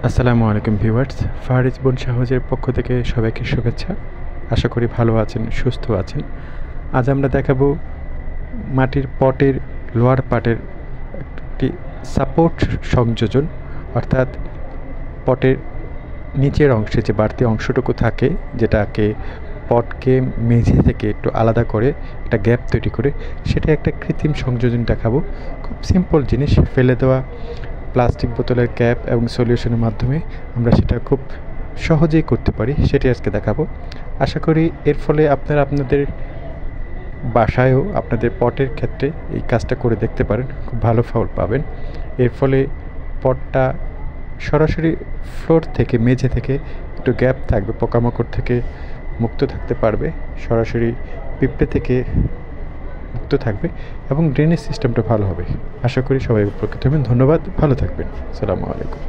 আসসালামু আলাইকুম ভিউয়ার্স, ফারিজ বন সহজের পক্ষ থেকে সবাইকে শুভেচ্ছা। আশা করি ভালো আছেন, সুস্থ আছেন। আজ আমরা দেখাবো মাটির পটের লোয়ার পার্টের একটি সাপোর্ট সংযোজন, অর্থাৎ পটের নিচের অংশে যে বাড়তি অংশটুকু থাকে, যেটাকে পটকে মেঝে থেকে একটু আলাদা করে একটা গ্যাপ তৈরি করে, সেটা একটা কৃত্রিম সংযোজন দেখাবো। খুব সিম্পল জিনিস, ফেলে দেওয়া প্লাস্টিক বোতলের ক্যাপ এবং সলিউশনের মাধ্যমে আমরা সেটা খুব সহজেই করতে পারি, সেটি আজকে দেখাবো। আশা করি এর ফলে আপনারা আপনাদের বাসায়ও আপনাদের পটের ক্ষেত্রে এই কাজটা করে দেখতে পারেন, খুব ভালো ফল পাবেন। এর ফলে পটটা সরাসরি ফ্লোর থেকে, মেঝে থেকে একটু গ্যাপ থাকবে, পোকামাকড় থেকে মুক্ত থাকতে পারবে, সরাসরি পিঁপড়ে থেকে মুক্ত থাকবে এবং ড্রেনেজ সিস্টেমটা ভালো হবে। আশা করি সবাই উপকৃত হবেন। ধন্যবাদ, ভালো থাকবেন। আসসালামু আলাইকুম।